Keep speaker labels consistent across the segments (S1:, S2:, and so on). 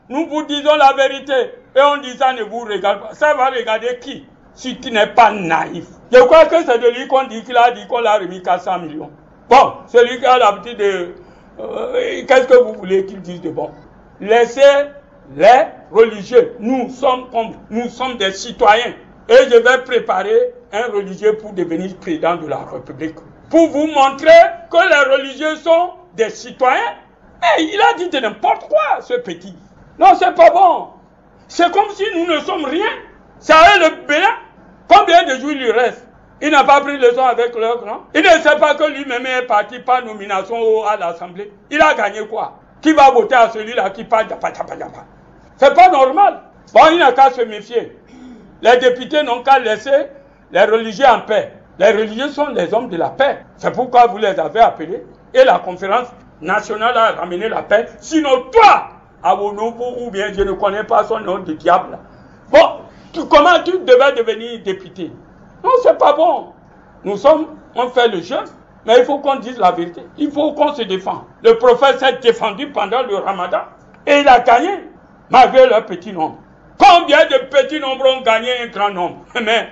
S1: Nous vous disons la vérité. Et on dit ça ne vous regarde pas. Ça va regarder qui? Si tu n'es pas naïf. Je crois que c'est de lui qu'on dit qu'il a dit qu'on l'a remis 400 millions. Bon, celui qui a l'habitude de... qu'est-ce que vous voulez qu'il dise de bon? Laissez les religieux. Nous sommes des citoyens. Et je vais préparer un religieux pour devenir président de la République. Pour vous montrer que les religieux sont des citoyens. Et il a dit de n'importe quoi, ce petit. Non, c'est pas bon. C'est comme si nous ne sommes rien. Ça est le Bénin. Combien de jours il lui reste? Il n'a pas pris leçon avec leur grand. Il ne sait pas que lui-même est parti par nomination à l'Assemblée. Il a gagné quoi? Qui va voter à celui-là qui parle d'apa? C'est pas normal. Bon, il n'a qu'à se méfier. Les députés n'ont qu'à laisser les religieux en paix. Les religieux sont les hommes de la paix. C'est pourquoi vous les avez appelés. Et la conférence nationale a ramené la paix. Sinon, toi, Awonobo, ou bien je ne connais pas son nom de diable. Bon, comment tu devais devenir député? Non, c'est pas bon. On fait le jeu, mais il faut qu'on dise la vérité. Il faut qu'on se défende. Le prophète s'est défendu pendant le ramadan et il a gagné, malgré leur petit nombre. Combien de petits nombres ont gagné un grand nombre? Mais,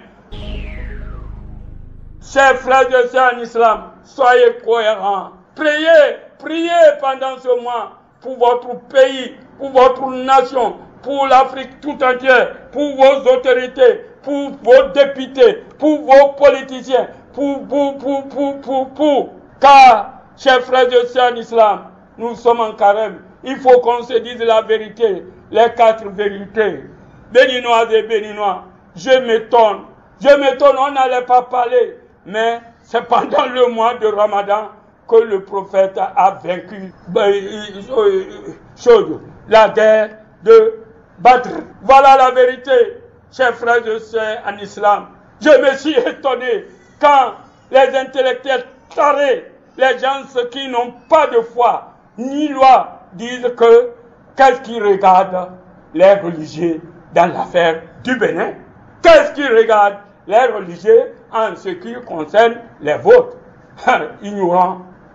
S1: chers frères et sœurs en islam, soyez cohérents. Priez pendant ce mois pour votre pays, pour votre nation, pour l'Afrique tout entière, pour vos autorités, pour vos députés, pour vos politiciens, car, chers frères et sœurs en islam, nous sommes en carême. Il faut qu'on se dise la vérité, les 4 vérités. Béninois et béninois, je m'étonne, on n'allait pas parler, mais c'est pendant le mois de Ramadan que le prophète a vaincu la guerre de Badr. Voilà la vérité, chers frères et sœurs en islam. Je me suis étonné quand les intellectuels tarés, les gens qui n'ont pas de foi ni loi, disent que qu'est-ce qu'ils regardent les religieux dans l'affaire du Bénin? Qu'est-ce qu'ils regardent les religieux en ce qui concerne les votes?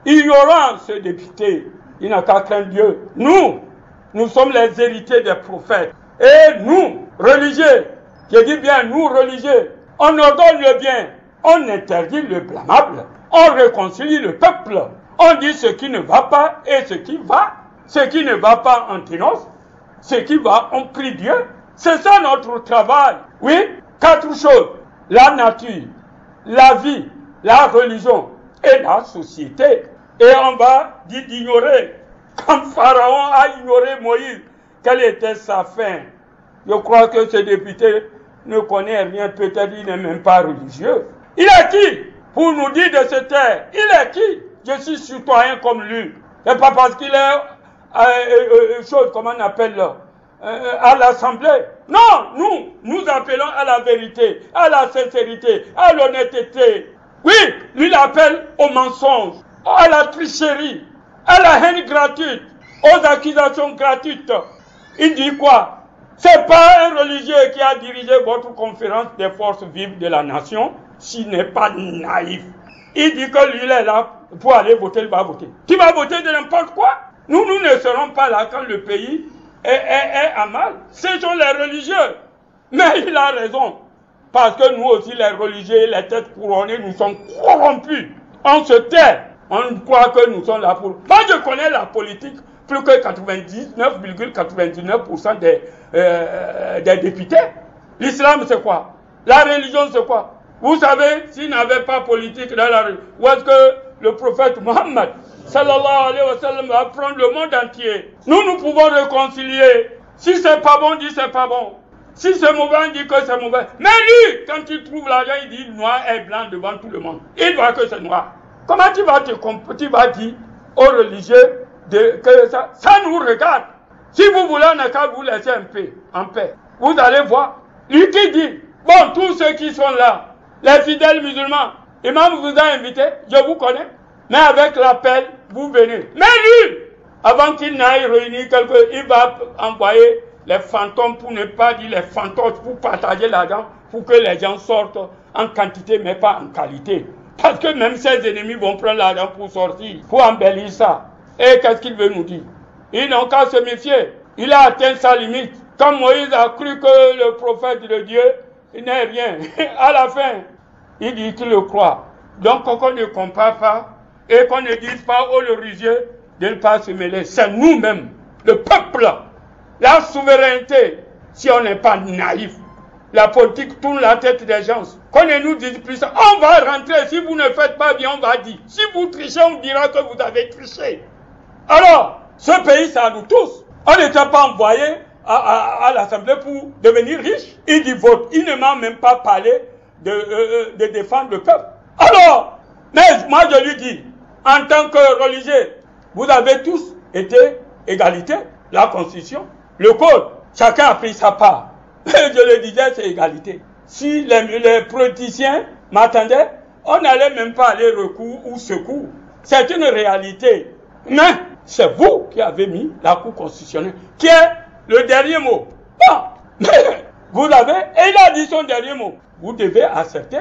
S1: Ignorant ce député, il n'a qu'à craindre Dieu. Nous sommes les héritiers des prophètes. Et nous, religieux, je dis bien nous, religieux, on ordonne le bien, on interdit le blâmable, on réconcilie le peuple, on dit ce qui ne va pas et ce qui va. Ce qui ne va pas, on dénonce. Ce qui va, on prie Dieu. C'est ça notre travail. Oui, 4 choses. La nature, la vie, la religion et la société. Et on va dire d'ignorer. Comme Pharaon a ignoré Moïse, quelle était sa fin? Je crois que ce député ne connaît rien. Peut-être il n'est même pas religieux. Il est qui pour nous dire de se taire? Il est qui? Je suis citoyen comme lui. C'est pas parce qu'il est comment on appelle là, à l'Assemblée. Non, nous appelons à la vérité, à la sincérité, à l'honnêteté. Oui, lui il appelle au mensonge, à la tricherie, à la haine gratuite, aux accusations gratuites. Il dit quoi? C'est pas un religieux qui a dirigé votre conférence des forces vives de la nation, s'il n'est pas naïf. Il dit que lui il est là pour aller voter, il va voter. Tu vas voter de n'importe quoi? Nous ne serons pas là quand le pays est à mal. Ce sont les religieux. Mais il a raison. Parce que nous aussi, les religieux, les têtes couronnées, nous sommes corrompus. On se tait. On croit que nous sommes là pour... Moi, je connais la politique. Plus que 99,99% des députés. L'islam, c'est quoi? La religion, c'est quoi? Vous savez, s'il n'avait pas politique dans la religion, où est-ce que le prophète Mohammed sallallahu alayhi wa sallam va prendre le monde entier? Nous pouvons réconcilier. Si c'est pas bon, dit c'est pas bon. Si c'est mauvais, on dit que c'est mauvais. Mais lui, quand il trouve l'argent, il dit noir et blanc devant tout le monde. Il voit que c'est noir. Comment tu vas dire aux religieux que ça nous regarde? Si vous voulez, on n'a qu'à vous laisser en paix. Vous allez voir. Lui qui dit, bon, tous ceux qui sont là, les fidèles musulmans, Imam vous a invité, je vous connais, mais avec l'appel, vous venez. Mais lui, avant qu'il n'aille réunir il va envoyer les fantômes, pour ne pas dire les fantômes, pour partager l'argent, pour que les gens sortent en quantité, mais pas en qualité. Parce que même ses ennemis vont prendre l'argent pour sortir, pour embellir ça. Et qu'est-ce qu'il veut nous dire? Ils n'ont qu'à se méfier. il a atteint sa limite. Quand Moïse a cru que le prophète de Dieu n'est rien, à la fin, il dit qu'il le croit. Donc, qu'on ne compare pas et qu'on ne dise pas aux religieux de ne pas se mêler. C'est nous-mêmes, le peuple, la souveraineté, si on n'est pas naïf. La politique tourne la tête des gens. Qu'on ne nous dise plus ça. On va rentrer. Si vous ne faites pas bien, on va dire. Si vous trichez, on dira que vous avez triché. Alors, ce pays, c'est à nous tous. On n'était pas envoyé à l'Assemblée pour devenir riche. Il dit vote. Il ne m'a même pas parlé de défendre le peuple. Alors, mais moi je lui dis, en tant que religieux, vous avez tous été égalité. La Constitution, le Code, chacun a pris sa part. Je le disais, c'est égalité. Si les politiciens m'attendaient, on n'allait même pas aller recours ou secours. C'est une réalité. Mais c'est vous qui avez mis la Cour constitutionnelle, qui est le dernier mot. Bon, mais vous avez, et il a dit son dernier mot. Vous devez accepter.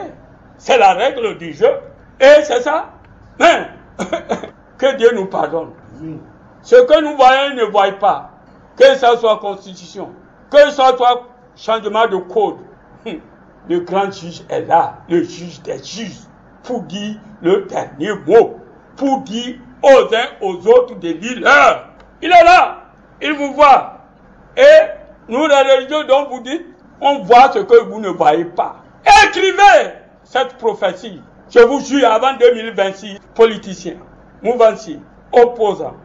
S1: C'est la règle du jeu. Et c'est ça. Mais, que Dieu nous pardonne. Ce que nous voyons, ne voit pas. Que ça soit constitution, que ça soit changement de code. Le grand juge est là, le juge des juges, pour dire le dernier mot, pour dire aux uns aux autres de lire l'heure. Il est là, il vous voit. Et nous, les religieux dont vous dites, on voit ce que vous ne voyez pas. Écrivez cette prophétie. Je vous jure, avant 2026, politiciens, mouvanciers, opposants,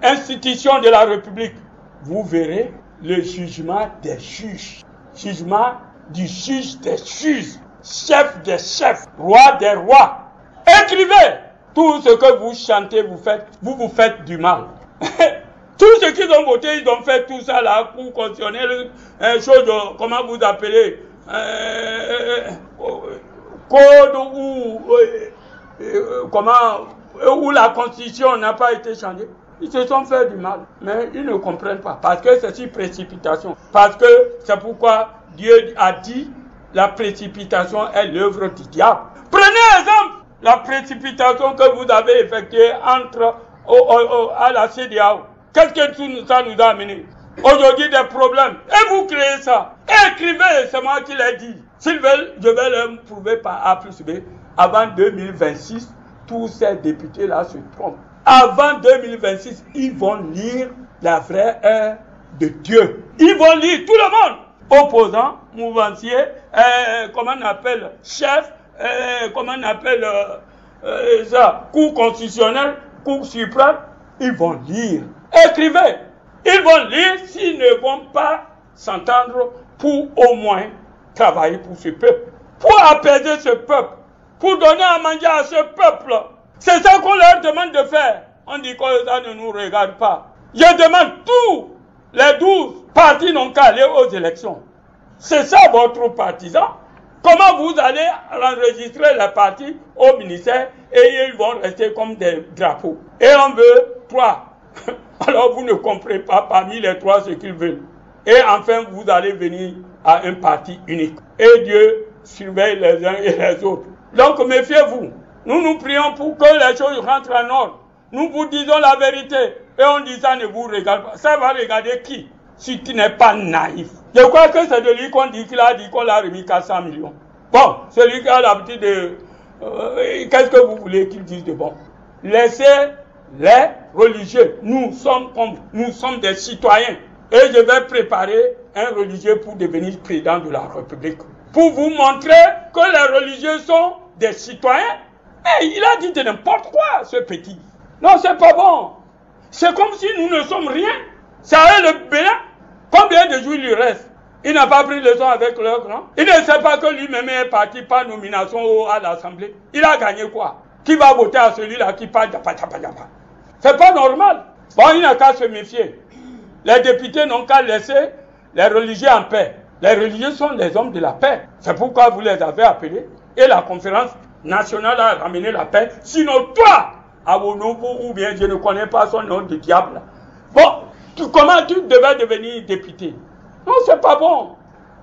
S1: institutions de la République, vous verrez le jugement des juges. Jugement du juge des juges, chef des chefs, roi des rois. Écrivez tout ce que vous chantez, vous faites du mal. Tous ceux qui ont voté, ils ont fait tout ça, la Cour constitutionnelle, chose, comment vous appelez, code où la Constitution n'a pas été changée. Ils se sont fait du mal, mais ils ne comprennent pas, parce que c'est une précipitation. Parce que c'est pourquoi Dieu a dit, la précipitation est l'œuvre du diable. Prenez exemple, la précipitation que vous avez effectuée à la CEDEAO. Qu'est-ce que ça nous a amené? Aujourd'hui, des problèmes. Et vous créez ça. Écrivez, c'est moi qui l'ai dit. S'ils veulent, je vais leur prouver par A plus B. Avant 2026, tous ces députés-là se trompent. Avant 2026, ils vont lire la vraie œuvre de Dieu. Ils vont lire tout le monde. Opposants, mouvanciers, comment on appelle, chef, comment on appelle ça, Cour constitutionnelle, Cour suprême. Ils vont lire. Écrivez. Ils vont lire s'ils ne vont pas s'entendre pour au moins travailler pour ce peuple. Pour apaiser ce peuple. Pour donner à manger à ce peuple. C'est ça qu'on leur demande de faire. On dit que ça ne nous regarde pas. Je demande tous les 12 partis n'ont qu'à aller aux élections. C'est ça votre partisan. Comment vous allez enregistrer les partis au ministère et ils vont rester comme des drapeaux. Et on veut 3. Alors vous ne comprenez pas parmi les 3 ce qu'ils veulent. Et enfin vous allez venir à un parti unique. Et Dieu surveille les uns et les autres. Donc méfiez-vous. Nous prions pour que les choses rentrent en ordre. Nous vous disons la vérité. Et on dit ça ne vous regarde pas. Ça va regarder qui? Si tu n'es pas naïf. Je crois que c'est de lui qu'on dit qu'il a dit qu'on l'a remis 400 millions. Bon, celui qui a l'habitude de... qu'est-ce que vous voulez qu'il dise de bon? Laissez les religieux. Nous sommes des citoyens. Et je vais préparer un religieux pour devenir président de la République. Pour vous montrer que les religieux sont des citoyens. Mais il a dit de n'importe quoi, ce petit. Non, c'est pas bon. C'est comme si nous ne sommes rien. Ça est le Bénin. Combien de jours il lui reste? Il n'a pas pris leçon avec leur grand. Il ne sait pas que lui-même est parti par nomination à l'Assemblée. Il a gagné quoi? Qui va voter à celui-là qui parle de pata? C'est pas normal. Bon, il n'a qu'à se méfier. Les députés n'ont qu'à laisser les religieux en paix. Les religieux sont les hommes de la paix. C'est pourquoi vous les avez appelés. Et la conférence nationale a ramené la paix. Sinon, toi, à vos nouveaux, ou bien je ne connais pas son nom de diable. Bon, comment tu devais devenir député? Non, c'est pas bon.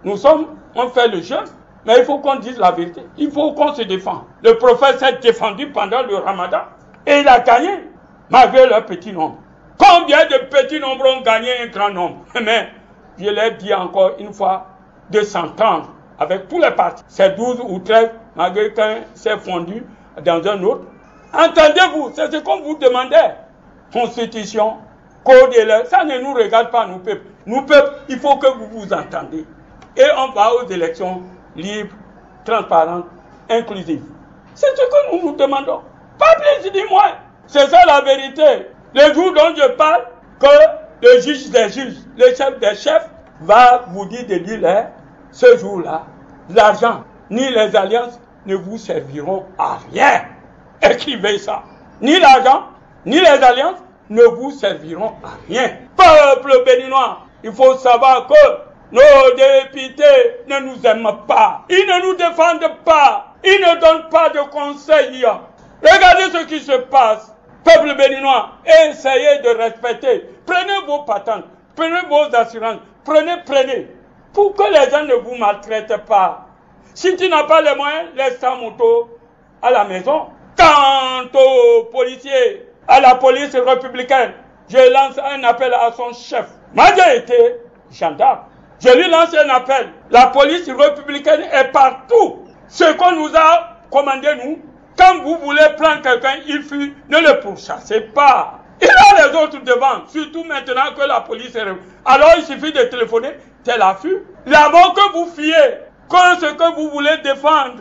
S1: On fait le jeûne, mais il faut qu'on dise la vérité. Il faut qu'on se défende. Le prophète s'est défendu pendant le ramadan et il a gagné, malgré leur petit nombre. Combien de petits nombres ont gagné un grand nombre? Mais je l'ai dit encore une fois, de s'entendre avec tous les partis. C'est 12 ou 13, malgré qu'un s'est fondu dans un autre. Entendez-vous, c'est ce qu'on vous demandait. Constitution, code et l'heure, ça ne nous regarde pas, nous peuples. Nous peuples, il faut que vous vous entendez. Et on va aux élections libres, transparentes, inclusives. C'est ce que nous nous demandons. Pas plus ni moins. C'est ça la vérité. Le jour dont je parle, que le juge des juges, le chef des chefs, va vous dire de dire ce jour-là, l'argent ni les alliances ne vous serviront à rien. Écrivez ça. Ni l'argent, ni les alliances ne vous serviront à rien. Peuple béninois, il faut savoir que nos députés ne nous aiment pas. Ils ne nous défendent pas. Ils ne donnent pas de conseils. Regardez ce qui se passe. Peuple béninois, essayez de respecter. Prenez vos patentes, prenez vos assurances, prenez. Pour que les gens ne vous maltraitent pas. Si tu n'as pas les moyens, laisse ta moto à la maison. Quant aux policiers, à la police républicaine, je lance un appel à son chef. Moi, j'ai été gendarme. Je lui lance un appel. La police républicaine est partout. Ce qu'on nous a commandé, nous, quand vous voulez prendre quelqu'un, il fuit, ne le pourchassez pas. Il y a les autres devant, surtout maintenant que la police est... Alors il suffit de téléphoner, tel affût. D'abord que vous fuyez, que ce que vous voulez défendre,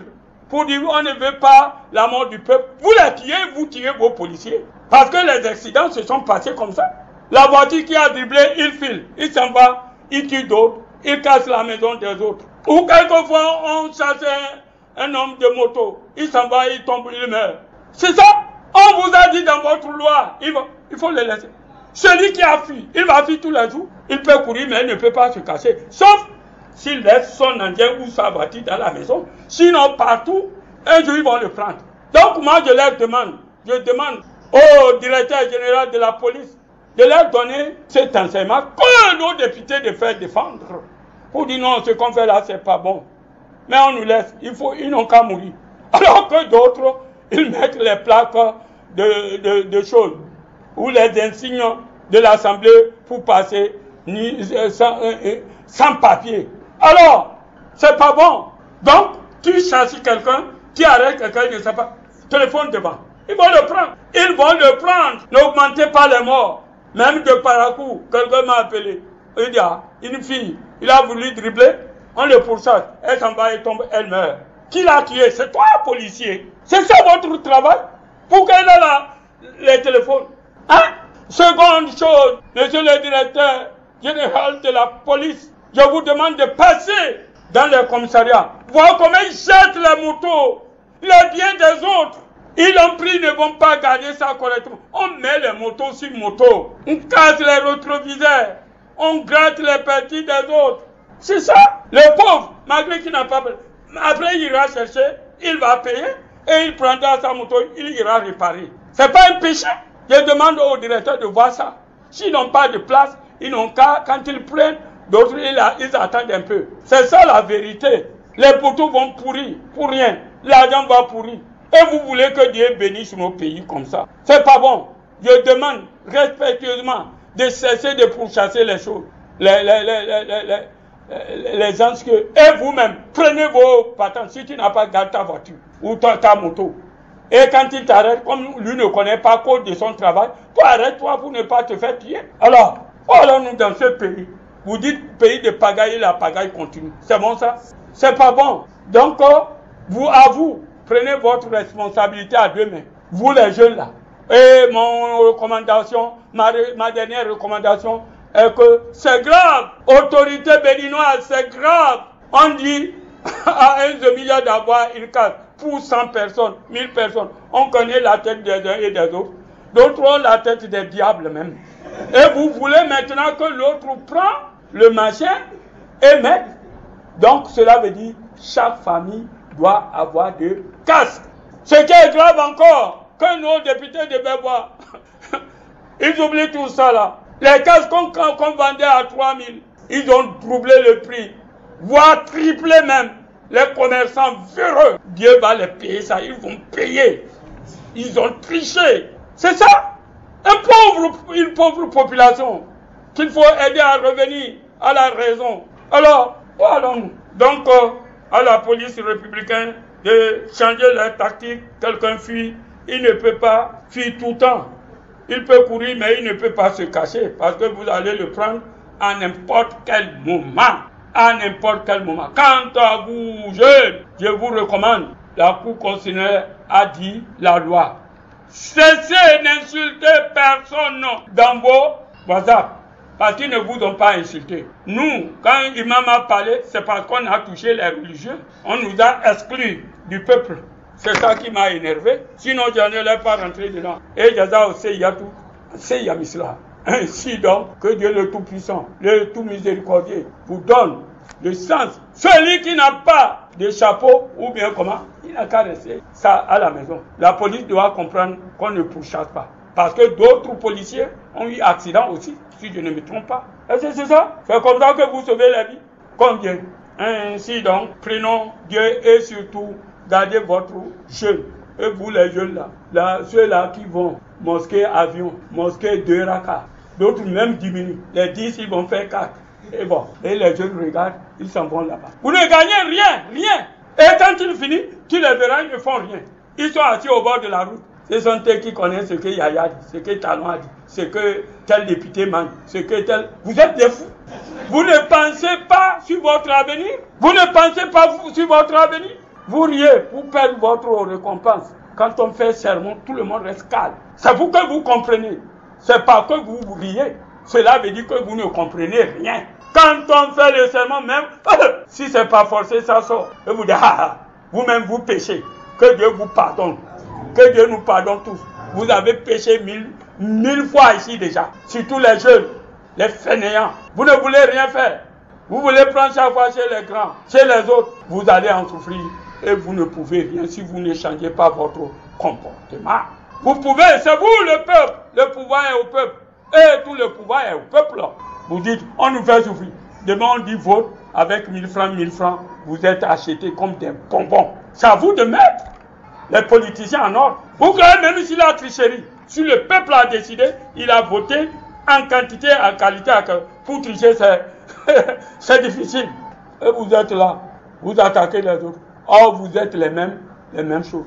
S1: pour dire on ne veut pas la mort du peuple, vous tirez vos policiers. Parce que les accidents se sont passés comme ça. La voiture qui a dribblé, il file, il s'en va, il tue d'autres, il casse la maison des autres. Ou quelquefois on chasse un homme de moto, il s'en va, il tombe, il meurt. C'est ça. On vous a dit dans votre loi, il faut le laisser. Celui qui a fui, il va fuir tous les jours. Il peut courir, mais il ne peut pas se cacher. Sauf s'il laisse son indien ou sa voiture dans la maison. Sinon, partout, un jour, ils vont le prendre. Donc, moi, je demande au directeur général de la police de leur donner cet enseignement que nos députés de faire défendre. Pour dire non, ce qu'on fait là, c'est pas bon. Mais on nous laisse, ils n'ont qu'à mourir. Alors que d'autres, ils mettent les plaques de choses ou les insignes de l'Assemblée pour passer sans papier. Alors, c'est pas bon. Donc, tu cherches quelqu'un, tu arrêtes quelqu'un, il ne sait pas, téléphone devant. Ils vont le prendre. Ils vont le prendre. N'augmentez pas les morts. Même de Parakou, quelqu'un m'a appelé. Il dit, une fille, il a voulu dribbler, on le pourchasse. Elle s'en va, elle tombe, elle meurt. Qui l'a tué? C'est toi, policier. C'est ça votre travail? Pour qu'elle ait les téléphones. Hein? Seconde chose, monsieur le directeur général de la police, je vous demande de passer dans les commissariats. Voir comment ils jettent les motos, les biens des autres. Ils l'ont pris, ils ne vont pas garder ça correctement. On met les motos sur moto. On casse les rétroviseurs. On gratte les parties des autres. C'est ça. Le pauvre, malgré qu'il n'a pas... Après, il ira chercher, il va payer et il prendra sa moto, il ira réparer. C'est pas un péché. Je demande au directeur de voir ça. S'ils n'ont pas de place, ils n'ont qu'à, quand ils prennent, d'autres, ils attendent un peu. C'est ça la vérité. Les poteaux vont pourrir pour rien. L'argent va pourrir. Et vous voulez que Dieu bénisse nos pays comme ça. C'est pas bon. Je demande respectueusement de cesser de pourchasser les choses. Les gens que... Et vous-même, prenez vos patentes. Si tu n'as pas gardé ta voiture ou ta moto. Et quand il t'arrête, comme lui ne connaît pas cause de son travail, toi arrête-toi pour ne pas te faire tuer. Alors, allons-nous dans ce pays. Vous dites pays de pagaille et la pagaille continue. C'est bon ça? C'est pas bon. Donc, vous, prenez votre responsabilité à deux mains. Vous les jeunes là. Et ma dernière recommandation est que c'est grave. Autorité béninoise, c'est grave. On dit à un demi-heure d'avoir une case pour 100 personnes, 1000 personnes. On connaît la tête des uns et des autres. D'autres ont la tête des diables même. Et vous voulez maintenant que l'autre prend le machin et met. Donc cela veut dire chaque famille doit avoir des casques. Ce qui est grave encore, que nos députés devaient voir. Ils oublient tout ça là. Les casques qu'on vendait à 3000, ils ont doublé le prix, voire triplé même. Les commerçants véreux, Dieu va les payer ça, ils vont payer. Ils ont triché. C'est ça. une pauvre population qu'il faut aider à revenir à la raison. Alors, où allons-nous? Donc, à la police républicaine de changer leur tactique. Quelqu'un fuit, il ne peut pas fuir tout le temps. Il peut courir, mais il ne peut pas se cacher parce que vous allez le prendre à n'importe quel moment. À n'importe quel moment. Quant à vous, jeunes, je vous recommande, la Cour constitutionnelle a dit la loi. Cessez d'insulter personne dans vos WhatsApp parce qu'ils ne vous ont pas insulté. Nous, quand l'imam a parlé, c'est parce qu'on a touché les religieux. On nous a exclus du peuple. C'est ça qui m'a énervé. Sinon, je n'allais pas rentrer dedans. Et Jaza aussi, il y a tout. C'est Yamisla. Ainsi donc, que Dieu le Tout-Puissant, le Tout-Miséricordieux, vous donne le sens. Celui qui n'a pas de chapeau, ou bien comment, il n'a qu'à rester ça à la maison. La police doit comprendre qu'on ne pourchasse pas. Parce que d'autres policiers ont eu accident aussi, si je ne me trompe pas. Et c'est ça. C'est comme ça que vous sauvez la vie. Combien? Ainsi donc, prenons Dieu et surtout, gardez votre jeune. Et vous les jeunes là ceux-là qui vont mosquée avion, mosquée 2 raka, d'autres même diminuent. Les 10, ils vont faire 4. Et bon, et les jeunes regardent, ils s'en vont là-bas. Vous ne gagnez rien. Et quand ils finissent, tu les verras, ils ne font rien. Ils sont assis au bord de la route. Ce sont eux qui connaissent ce que Yaya dit, ce que Talon a dit, ce que tel député mange, ce que tel... Vous êtes des fous. Vous ne pensez pas sur votre avenir. Vous ne pensez pas sur votre avenir. Vous riez pour perdre votre récompense. Quand on fait sermon, tout le monde reste calme. C'est vous que vous comprenez. C'est pas que vous riez. Cela veut dire que vous ne comprenez rien. Quand on fait le sermon, même, si c'est pas forcé, ça sort. Et vous dites, vous-même vous péchez. Que Dieu vous pardonne. Que Dieu nous pardonne tous. Vous avez péché mille fois ici déjà. Surtout les jeunes, les fainéants. Vous ne voulez rien faire. Vous voulez prendre chaque fois chez les grands, chez les autres. Vous allez en souffrir. Et vous ne pouvez rien si vous ne changez pas votre comportement. Vous pouvez, c'est vous le peuple. Le pouvoir est au peuple. Et tout le pouvoir est au peuple. Vous dites, on nous fait souffrir. Demain on dit vote avec 1000 francs. Vous êtes achetés comme des bonbons. C'est à vous de mettre les politiciens en ordre. Vous croyez même si la tricherie, si le peuple a décidé, il a voté en quantité, en qualité. Pour tricher, c'est difficile. Et vous êtes là, vous attaquez les autres. Or, vous êtes les mêmes choses.